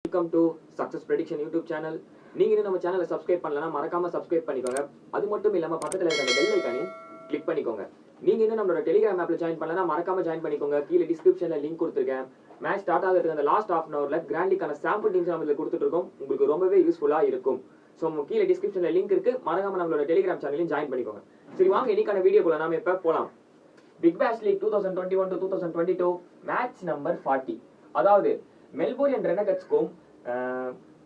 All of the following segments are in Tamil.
Welcome to success prediction YouTube channel. நீங்க இன்னும் நம்ம சேனலை சப்ஸ்கிரைப் பண்ணலனா மறக்காம சப்ஸ்கிரைப் பண்ணிக்கோங்க. அது மட்டும் இல்லாம பக்கத்துல இருக்க அந்த பெல் ஐகானையும் கிளிக் பண்ணிக்கோங்க. நீங்க இன்னும் நம்மளோட டெலிகிராம் ஆப்ல ஜாயின் பண்ணலனா மறக்காம ஜாயின் பண்ணிக்கோங்க. கீழே டிஸ்கிரிப்ஷன்ல லிங்க் கொடுத்திருக்கேன். மேட்ச் ஸ்டார்ட் ஆகிறதுக்கு அந்த லாஸ்ட் ஹாஃப் அன் ஹவர்ல கிராண்ட் லீக்கான சாம்பிள் டீம்ஸ் நம்ம இதுல கொடுத்துட்டு இருக்கோம். உங்களுக்கு ரொம்பவே யூஸ்ஃபுல்லா இருக்கும். ஸோ கீழே டிஸ்கிரிப்ஷன்ல லிங்க் இருக்கு. மறக்காம நம்மளோட டெலிகிராம் சேனலையும் ஜாயின் பண்ணிக்கோங்க. சரி வாங்க இன்னைக்கான வீடியோக்குள்ள நாம இப்ப போலாம். பிக் பேஷ் லீக் 2021 to 2022 மேட்ச் நம்பர் 40. அதாவது மெல்போர்ன் ரெனகட்ஸ்க்கும்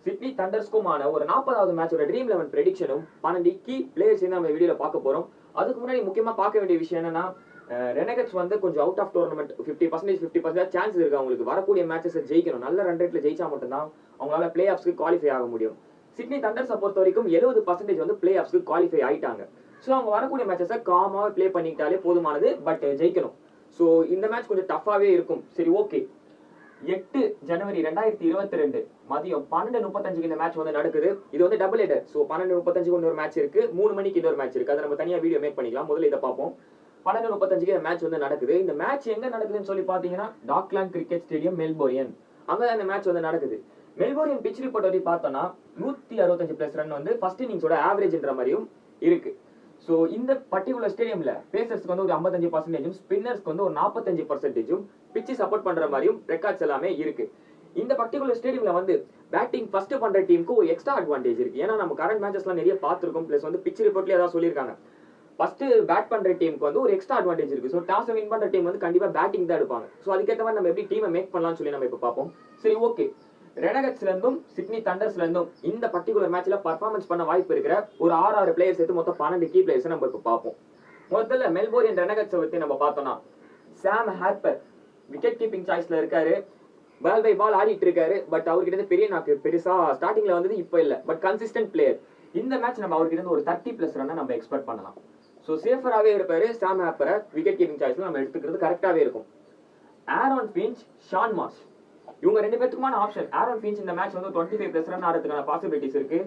சிட்னி தண்டர்ஸ்க்குமான ஒரு 40வது மேட்சோட ட்ரீம் 11 ப்ரெடிக்ஷனும் 12 கீ பிளேயர்ஸ் நம்ம வீடியோல பார்க்க போறோம். அதுக்கு முன்னாடி முக்கியமா பார்க்க வேண்டிய விஷயம் என்னன்னா, ரெனகட்ஸ் வந்து கொஞ்சம் அவுட் ஆஃப் டோர்னமெண்ட் 50% சான்ஸ் இருக்கு. அவங்களுக்கு வரக்கூடிய மேட்சஸ் ஜெயிக்கணும். நல்ல ரன் ரேட்ல ஜெயிச்சா மட்டும்தான் அவங்களால பிளே ஆஃப்ஸ்க்கு குவாலிஃபை ஆக முடியும். சிட்னி தண்டர்ஸை பொறுத்த வரைக்கும் 70% வந்து பிளே ஆஃப்ஸ்க்கு குவாலிஃபை ஆயிட்டாங்க. ஸோ அவங்க வரக்கூடிய மேட்சஸை காமாக பிளே பண்ணிக்கிட்டாலே போதுமானது. பட் ஜெயிக்கணும். ஸோ இந்த மேட்ச் கொஞ்சம் டஃபாவே இருக்கும். சரி ஓகே. 8 ஜனவரி 2022 மதியம் 12:35 இந்த மேட்ச் வந்து நடக்குது. இது வந்து டபுள் ஹெடர். ஸோ 12:35 ஒரு மேட்ச் இருக்கு, 3 மணிக்கு இன்னொரு மேட்ச் இருக்கு. அதை நம்ம தனியா வீடியோ மேக் பண்ணிக்கலாம். முதல்ல இதை பார்ப்போம். 12:35 இந்த மேட்ச் வந்து நடக்குது. இந்த மேட்ச் எங்க நடக்குதுன்னு சொல்லி பாத்தீங்கன்னா டாக்லாண்ட் கிரிக்கெட் ஸ்டேடியம் மெல்போர்ன். அங்கதான் இந்த மேட்ச் வந்து நடக்குது. மெல்போர்ன் பிச் ரிப்போர்ட் வரை பார்த்தோம்னா 165+ ரன் வந்து ஃபர்ஸ்ட் இன்னிங்ஸோட ஆவரேஜ்ன்ற மாதிரியும் இருக்கு. ஸோ இந்த பர்டிகுலர் ஸ்டேடியம்ல பேசர்ஸ்க்கு வந்து ஒரு 55%, ஸ்பின்னர்ஸ்க்கு வந்து ஒரு 45% பிச்சு சப்போர்ட் பண்ற மாதிரியும் ரெக்கார்ட்ஸ் எல்லாமே இருக்கு. இந்த பர்டிகுலர் ஸ்டேடியம்ல வந்து பேட்டிங் ஃபர்ஸ்ட் பண்ற டீமுக்கு ஒரு எக்ஸ்ட்ரா அட்வான்டேஜ் இருக்கு. ஏன்னா நம்ம கரண்ட் மேட்சஸ்லாம் நிறைய பார்த்திருக்கோம். பிளஸ் வந்து பிச் ரிப்போர்ட்லயே ஏதாவது சொல்லியிருக்காங்க. ஃபர்ஸ்ட் பேட் பண்ற டீமுக்கு வந்து ஒரு எக்ஸ்ட்ரா அட்வான்டேஜ் இருக்கு. ஸோ டாஸ் வின் பண்ற டீம் வந்து கண்டிப்பா பேட்டிங் தான் எடுப்பாங்க. ஸோ அதுக்கேற்ற மாதிரி நம்ம எப்படி டீமை மேக் பண்ணலாம்னு சொல்லி நம்ம இப்ப பார்ப்போம். சரி ஓகே. ரெனகட்ஸ்ல இருந்தும் சிட்னி தண்டர்ஸ்ல இருந்தும் இந்த பர்டிகுலர் மேட்ச்ல பர்ஃபார்மன்ஸ் பண்ண வாய்ப்பு இருக்கிற ஒரு 6 பிளேயர்ஸ் எடுத்து மொத்தம் 12 கீ பிளேயர்ஸ் நம்ம இப்ப பார்ப்போம். முதல்ல மெல்போர்ன் ரெனகட்ஸை பத்தி நம்ம பார்த்தோம்னா, சாம் ஹார்ப்பர் விக்கெட் கீப்பிங் சாய்ஸ்ல இருக்காரு. பால் பை பால் ஆடிட்டு இருக்காரு. பட் அவர்கிட்ட பெரிய நாக்கு பெருசா ஸ்டார்டிங்ல வந்தது இப்ப இல்ல. But consistent player. இந்த மேட்ச் நம்ம அவர்கிட்ட ஒரு 30+ ரன் நம்ம எக்ஸ்பெக்ட் பண்ணலாம். ஸோ சேஃபராகவே இருப்பாரு. சாம் ஹார்ப்பரை விக்கெட் கீப்பிங் சாய்ஸ்ல நம்ம எடுத்துக்கிறது கரெக்டாவே இருக்கும். ஆரோன் ஃபின்ச், ஷான் மார்ஷ் இவங்க ரெண்டு பேருக்குமான ஆப்ஷன். ஆரோன் ஃபின்ச் இந்த மேட்ச் வந்து 25+ ரன் ஆடுறதுக்கான பாசிபிலிட்டிஸ் இருக்கு.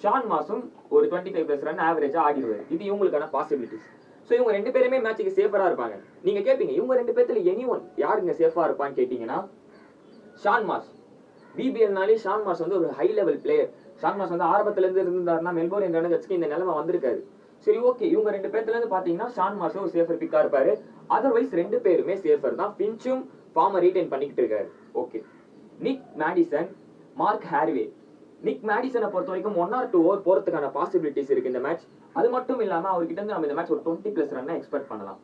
ஷான் மார்ஷும் ஒரு 25+ ரன் ஆவரேஜா ஆடிடுவாரு. இது இவங்களுக்கான பாசிபிலிட்டிஸ். ஸோ இவங்க ரெண்டு பேருமே மேட்சுக்கு சேஃபரா இருப்பாங்க. நீங்க கேட்பீங்க இவங்க ரெண்டு பேர்த்துல எனிஒன் யாருங்க சேஃபா இருப்பான்னு கேட்டீங்கன்னா, ஷான் மார்ஷ். பிபிஎல்னாலே ஷான் மார்ஷ் வந்து ஒரு high level player. Shaun Marsh வந்து ஆரம்பத்துல இருந்து இருந்தாருன்னா மெல்போர்ன் ரெனகட்ஸ்க்கு இந்த நிலைமை வந்திருக்காரு. சரி ஓகே. இவங்க ரெண்டு பேர்த்துல இருந்து பாத்தீங்கன்னா ஷான் மார்ஷ் ஒரு சேஃபர் பிக்கா இருப்பாரு. அதர்வைஸ் ரெண்டு பேருமே சேஃபர் தான். பின்ச்சும் ஃபார்மை ரீடைன் பண்ணிக்கிட்டு இருக்காரு. ஓகே. நிக் மேடிசன், மார்க் ஹார்வே. நிக் மேடிசனை பொறுத்த வரைக்கும் 1 or 2 ஓவர் போறதுக்கான பாசிபிலிட்டிஸ் இருக்கு இந்த மேட்ச். அது மட்டும் இல்லாம அவர்கிட்ட இருந்து நம்ம இந்த மேட்ச் ஒரு 20+ ரன் எக்ஸ்பெக்ட் பண்ணலாம்.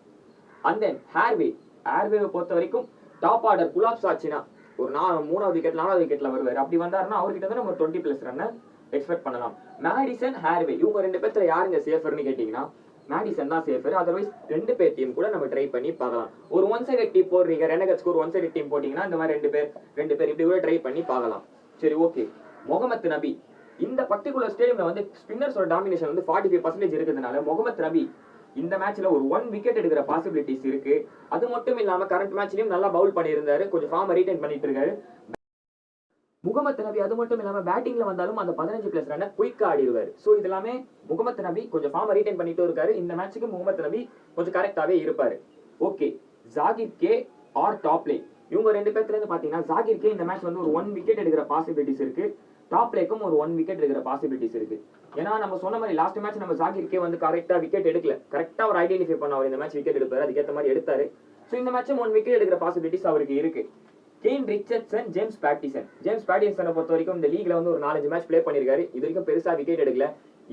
அண்ட் தென் ஹார்வேவை பொறுத்த வரைக்கும் டாப் ஆர்டர் குலாப்ஸ் ஆச்சுன்னா ஒரு 3வது விக்கெட் 4வது விக்கெட்ல வருவாரு. அப்படி வந்தாருன்னா அவர்கிட்ட இருந்து நம்ம 20+ ரன் எக்ஸ்பெக்ட் பண்ணலாம். மேடிசன், ஹார்வே இவங்க ரெண்டு பேர்த்துல யாருங்க சேஃபர்னு கேட்டீங்கன்னா மேடிசன் தான் சேஃபர். அதர்வைஸ் ரெண்டு பேர் டீம் கூட நம்ம ட்ரை பண்ணி பார்க்கலாம். ஒரு ஒன் சைடட் டீம் போடுறீங்க, ரெனகட்ஸ்க்கு ஒரு ஒன் சைடட் டீம் போட்டீங்கன்னா இந்த மாதிரி ரெண்டு பேர் இப்படி கூட ட்ரை பண்ணி பார்க்கலாம். சரி ஓகே. முகமது நபி இந்த பர்டிகுலர் ஸ்டேடியம்ல வந்து ஸ்பின்னர்ஸோட டாமினேஷன் வந்து 45% இருக்கிறதுனால முகமது நபி இந்த மேட்ச்ல ஒரு 1 விக்கெட் எடுக்கிற பாசிபிலிட்டிஸ் இருக்கு. அது மட்டும் இல்லாம கரண்ட் மேட்ச்லயும் நல்லா பவுல் பண்ணியிருந்தாரு. கொஞ்சம் ஃபார்மை ரீடைன் பண்ணிட்டு இருக்காரு முகமது நபி. அது மட்டும் இல்லாம பேட்டிங்ல வந்தாலும் அந்த 15+ ரன் குயிக்கா ஆடிடுவாரு. சோ இதெல்லாமே முகமது நபி கொஞ்சம் ஃபார்மை ரீடைன் பண்ணிட்டு இருக்காரு. இந்த மேட்சுக்கு முகமது நபி கொஞ்சம் கரெக்டாவே இருப்பாரு. ஓகே. ஜாகிர் கே ஆர் டாப்லே இவங்க ரெண்டு பேர்த்துல இருந்து பாத்தீங்கன்னா ஜாகிர் கே இந்த மேட்ச் வந்து ஒரு 1 விக்கெட் எடுக்கிற பாசிபிலிட்டிஸ் இருக்கு. டாப்லேக்கும் ஒரு 1 விக்கெட் எடுக்கிற பாசிபிலிட்டிஸ் இருக்கு. ஏன்னா நம்ம சொன்ன மாதிரி லாஸ்ட் மேட்ச் நம்ம ஜாகிர் கே வந்து கரெக்டா விக்கெட் எடுக்கல. கரெக்டா ஒரு ஐடென்டிஃபை பண்ண அவர் இந்த மேட்ச் விக்கெட் எடுப்பாரு. அதுக்கேற்ற மாதிரி எடுத்தாரு. சோ இந்த மேட்சும் 1 விக்கெட் எடுக்கிற பாசிபிலிட்டிஸ் அவருக்கு இருக்கு. கேன் ரிச்சர்ட்சன், ஜேம்ஸ் பேட்டிசனை பொறுத்த வரைக்கும் இந்த லீக்ல வந்து ஒரு 4-5 மேட்ச் பிளே பண்ணிருக்காரு. இது வரைக்கும் பெருசா விக்கெட் எடுக்கல.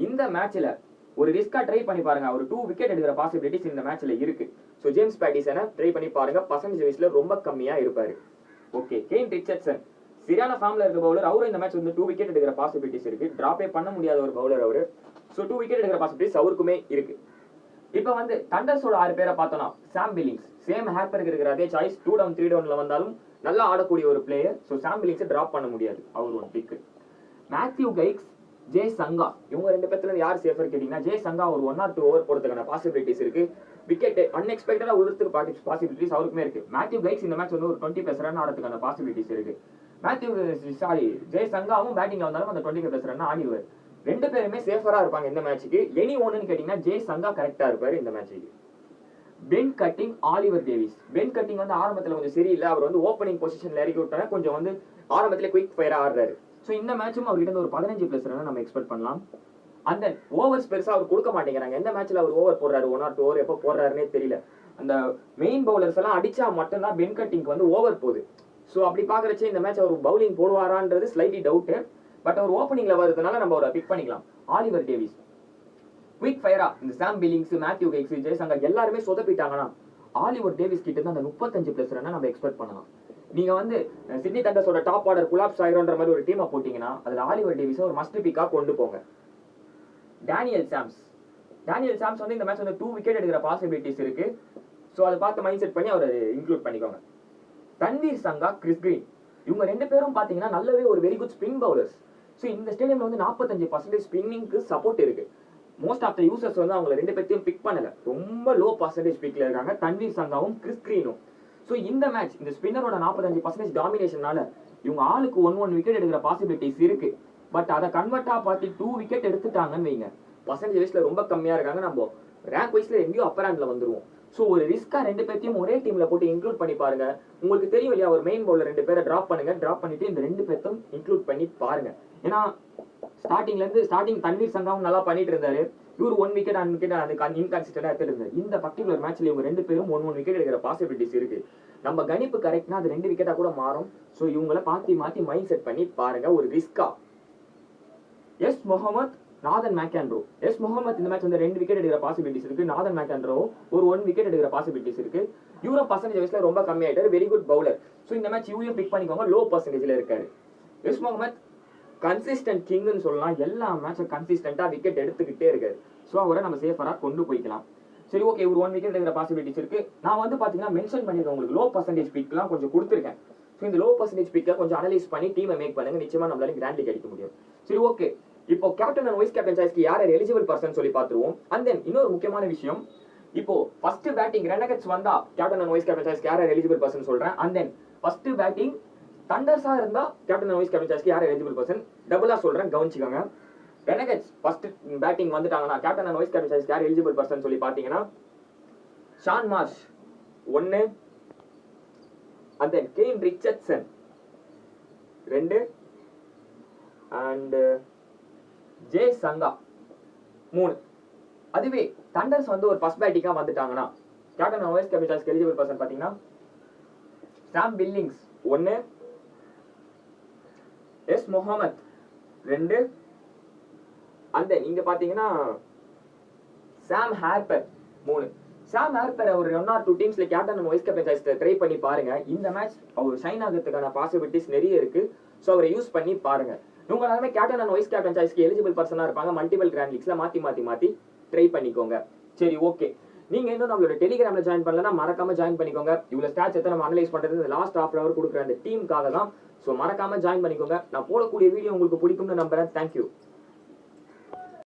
இந்த மேட்ச்ல ஒரு ரிஸ்கா ட்ரை பண்ணி பாருங்க. அவர் 2 விக்கெட் எடுக்கிற பாசிபிலிட்டிஸ் இந்த மேட்ச்ல இருக்கு. சோ ஜேம்ஸ் பேட்டிசனை ட்ரை பண்ணி பாருங்க. பர்சன்டேஜ்ல ரொம்ப கம்மியா இருப்பாரு. ஓகே. கேன் ரிச்சர்ட்சன் சரியான ஃபார்ம்ல இருக்க பவுலர். அவரும் இந்த மேட்ச் வந்து 2 விக்கெட் எடுக்கிற பாசிபிலிட்டிஸ் இருக்கு. டிராப்பே பண்ண முடியாத ஒரு பவுலர் அவரு. சோ 2 விக்கெட் எடுக்கிற பாசிபிலிட்டிஸ் அவருக்குமே இருக்கு. இப்ப வந்து தண்டர்ஸோட 6 பேரை பார்த்தோம்னா, சாம் பில்லிங்ஸ் சேம் ஹார்ப்பருக்கு இருக்கிற அதே சாய்ஸ். 2 down 3 downல வந்தாலும் நல்லா ஆடக்கூடிய ஒரு பிளேயர். ஸோ சாம் பில்லிங்ஸை டிராப் பண்ண முடியாது. அவர் ஒரு பிக். மேத்யூ கைக்ஸ், ஜே சங்கா இவங்க ரெண்டு பேர்த்துல யார் சேஃபர் கேட்டீங்கன்னா, ஜே சங்கா ஒரு 1 or 2 ஓவர் போறதுக்கான பாசிபிலிட்டிஸ் இருக்கு. விக்கெட் அன்எக்ஸ்பெக்டடா உள்ளதுக்கு பாசிபிலிட்டிஸ் அவருக்குமே இருக்கு. மேத்யூ கைக்ஸ் இந்த மேட்ச் வந்து ஒரு 20+ ரன் ஆடுறதுக்கான பாசிபிலிட்டிஸ் இருக்கு. ஜே சங்காவும் பேட்டிங்ல வந்தாலும் அந்த 25+ ரன் ஆடிடுவார். ரெண்டு பேருமே சேஃபரா இருப்பாங்க இந்த மேட்சுக்கு. எனி ஒன்னு கேட்டீங்கன்னா ஜே சங்கா கரெக்டா இருப்பாரு இந்த மேட்சுக்கு. Ben Cutting, Oliver Davies. Ben Cutting வந்து ஆரம்பத்துல கொஞ்சம் சரியில்லை. அவர் வந்து ஓப்பனிங் பொசிஷன்ல இறக்கி விட்டாங்க. கொஞ்சம் வந்து ஆரம்பத்துல குயிக் ஃபயரா ஆடுறாரு. ஸோ இந்த மேட்சும் அவர்கிட்ட ஒரு 15+ ரன் நம்ம எக்ஸ்பெக்ட் பண்ணலாம். அந்த ஓவர்ஸ் பெருசா அவர் கொடுக்க மாட்டேங்கிறாங்க. எந்த மேட்ச்ல அவர் ஓவர் போடுறாரு, 1 or 2 ஓவர் எப்போ போடுறாருன்னே தெரியல. அந்த மெயின் பவுலர்ஸ் எல்லாம் அடிச்சா மட்டும்தான் பென் கட்டிங்க்கு வந்து ஓவர் போகுது. ஸோ அப்படி பாக்குறச்சே இந்த மேட்ச் அவர் பவுலிங் போடுவாரான்றது ஸ்லைட்லி டவுட். பட் அவர் ஓப்பனிங்ல வரதுனால நம்ம அவரை பிக் பண்ணிக்கலாம். ஆலிவர் டேவிஸ் குயிக் ஃபயரா இந்த சாம் பில்லிங்ஸ், மேத்யூ கெய்க்ஸ், ஜெய்சங்கர் எல்லாருமே சொதப்பிட்டாங்கன்னா ஆலிவர் டேவிஸ் கிட்ட இருந்து அந்த 35+ ரன் நம்ம எக்ஸ்பெக்ட் பண்ணலாம். நீங்க வந்து சிட்னி தண்டர்ஸோட டாப் ஆர்டர் குலாப்ஸ் ஆயிரோன்ற மாதிரி ஒரு டீமை போட்டீங்கன்னா அதுல ஆலிவர் டேவிஸ் ஒரு மஸ்ட் பிக்கா கொண்டு போங்க. டேனியல் சாம்ஸ் வந்து இந்த மேட்ச் வந்து 2 விக்கெட் எடுக்கிற பாசிபிலிட்டிஸ் இருக்கு. ஸோ அதை பார்த்து மைண்ட் செட் பண்ணி அவர் இன்க்ளூட் பண்ணிக்கோங்க. தன்வீர் சங்கா, கிறிஸ் கிரீன் இவங்க 2 பேரும் பாத்தீங்கன்னா நல்லாவே ஒரு very good spin bowlers. So இந்த ஸ்டேடியம்ல வந்து 45% ஸ்பின்னிங்க்கு சப்போர்ட் இருக்கு. மோஸ்ட் ஆஃப் த யூசர்ஸ் வந்து அவங்க 2 பேர்த்தையும் பிக் பண்ணல. ரொம்ப லோ பர்சன்டேஜ் பிக்ல இருக்காங்க தன்வீர் சங்காவும் கிறிஸ் கிரீனும். ஸோ இந்த மேட்ச் இந்த ஸ்பின்னரோட 45% டாமினேஷனால இவங்க ஆளுக்கு 1 விக்கெட் எடுக்கிற பாசிபிலிட்டிஸ் இருக்கு. பட் அதை கன்வெர்ட்டா பார்த்து 2 விக்கெட் எடுத்துட்டாங்கன்னு வைங்க, பர்சன்டேஜ் வைஸ்ல ரொம்ப கம்மியா இருக்காங்க. நம்ம ரேங்க் வைஸ்ல எங்கேயோ அப்பர் ஹேண்ட்ல வந்துருவோம். ஸோ ஒரு ரிஸ்கா 2 பேர்த்தையும் ஒரே டீம்ல போட்டு இன்க்ளூட் பண்ணி பாருங்க. உங்களுக்கு தெரியும் இல்லையா, ஒரு மெயின் பவுலர் 2 பேரை டிராப் பண்ணுங்க. டிராப் பண்ணிட்டு இந்த 2 பேர்த்தும் இன்க்ளூட் பண்ணி பாருங்க. ஏன்னா ஸ்டார்டிங் தன்வீர் சங்காவும் நல்லா பண்ணிட்டு இருந்தாரு. இவர் 1 விக்கெட் அதுக்கு இன்கன்சிஸ்டன்டா எடுத்துட்டு இருந்தாரு. இந்த பர்டிகுலர் மேட்ச்ல இவங்க 2 பேரும் 1 விக்கெட் எடுக்கிற பாசிபிலிட்டிஸ் இருக்கு. நம்ம கணிப்பு கரெக்ட்னா அது 2 விக்கெட்டா கூட மாறும். ஸோ இவங்களை மாத்தி மைண்ட் செட் பண்ணி பாருங்க ஒரு ரிஸ்கா. எஸ் முகமது, நாதன் மேக்காண்ட்ரோ. எஸ் முகமது இந்த மேட்ச் வந்து 2 விக்கெட் எடுக்கிற பாசிபிலிட்டிஸ் இருக்கு. நாதன் மேக்காண்ட்ரோ ஒரு 1 விக்கெட் எடுக்கிற பாசிபிலிட்டிஸ் இருக்கு. இவரும் பர்சன்டேஜ் வைஸ்ல ரொம்ப கம்மியாயிட்டாரு. Very good bowler. ஸோ இந்த மேட்ச் இவரையும் பிக் பண்ணிக்கோங்க. லோ பர்சன்டேஜ்ல இருக்காரு. எஸ் முகமது கன்சிஸ்டன்ட் கிங்னு சொல்லலாம். எல்லா மேட்சும் கன்சிஸ்டன்டா விக்கெட் எடுத்துக்கிட்டே இருக்காரு. ஸோ அவரை நம்ம சேஃபரா கொண்டு போய்க்கலாம். சரி, ஓகே, ஒரு 1 விக்கெட் எடுக்கிற பாசிபிலிட்டிஸ் இருக்கு. நான் வந்து பாத்தீங்கன்னா மென்ஷன் பண்ணிருக்கேன் உங்களுக்கு லோ பர்சன்டேஜ் பிக்லாம் கொஞ்சம் கொடுத்துருக்கேன். ஸோ இந்த லோ பர்சன்டேஜ் பிக்கை கொஞ்சம் அனலைஸ் பண்ணி டீமை மேக் பண்ணுங்க. நிச்சயமா நம்மளால கிராண்ட் லீக் அடிக்க முடியும். சரி, ஓகே, இப்போ கேப்டன் அண்ட் வைஸ் கேப்டன் சாய்ஸ்க்கு யார் எலிஜிபிள் பர்சன் சொல்லி பார்த்துருவோம். அண்ட் தென் இன்னொரு முக்கியமான விஷயம், இப்போ ஃபர்ஸ்ட் பேட்டிங் ரெனகட்ஸ் வந்தா கேப்டன் அண்ட் வைஸ் கேப்டன் சாய்ஸ்க்கு யார் எலிஜிபிள் பர்சன் சொல்றேன். அண்ட் தென் ஃபர்ஸ்ட் பேட்டிங் தண்டர்ஸா இருந்தா கேப்டன் அண்ட் வைஸ் கேப்டன் சாய்ஸ்க்கு யார் எலிஜிபிள் பர்சன் டபுளா சொல்றேன், கவனிச்சுக்கோங்க. ரெனகட்ஸ் ஃபர்ஸ்ட் பேட்டிங் வந்துட்டாங்கன்னா கேப்டன் அண்ட் வைஸ் கேப்டன் சாய்ஸ்க்கு யார் எலிஜிபிள் பர்சன் சொல்லி பாத்தீங்கன்னா Shaun Marsh 1, and then Kane Richardson 2, and Jay Sangha 3. அதுவே தண்டர்ஸ் வந்து ஒரு ஃபர்ஸ்ட் பேட்டிங்கா வந்துட்டாங்கன்னா கேப்டன் அண்ட் வைஸ் கேப்டன் சாய்ஸ்க்கு எலிஜிபிள் பர்சன் பாத்தீங்கன்னா Sam Billings 1, S Mohammed 2, and then இங்க பாத்தீங்கன்னா சாம் ஹார்பர் 3. சாம் ஹார்பர் ஒரு 1 or 2 டீம்ஸ்ல கேப்டன் அண்ட் வைஸ் கேப்டன் சாய்ஸ்ல ட்ரை பண்ணி பாருங்க. இந்த மேட்ச் அவர் ஷைன் ஆகிறதுக்கான பாசிபிலிட்டிஸ் நிறைய இருக்கு. ஸோ அவரை யூஸ் பண்ணி பாருங்க. உங்க எல்லாருமே கேப்டன் அண்ட் வைஸ் கேப்டன் சாய்ஸ்க்கு எலிஜிபிள் பர்சனா இருப்பாங்க. மல்டிபிள் கிராண்ட் லீக்ஸ்ல மாத்தி ட்ரை பண்ணிக்கோங்க. சரி, ஓகே, நீங்க இன்னும் நம்மளோட டெலிகிராம்ல ஜாயின் பண்ணலன்னா மறக்காம ஜாயின் பண்ணிக்கோங்க. இவ்வளவு ஸ்டாட்ஸ் எத்தனை நம்ம அனலைஸ் பண்றது லாஸ்ட் ஹாஃப் அவர் கொடுக்குற அந்த டீமுக்காக தான். ஸோ மறக்காம ஜாயின் பண்ணிக்கோங்க. நான் போடக்கூடிய வீடியோ உங்களுக்கு பிடிக்கும்னு நம்புறேன். தேங்க்யூ.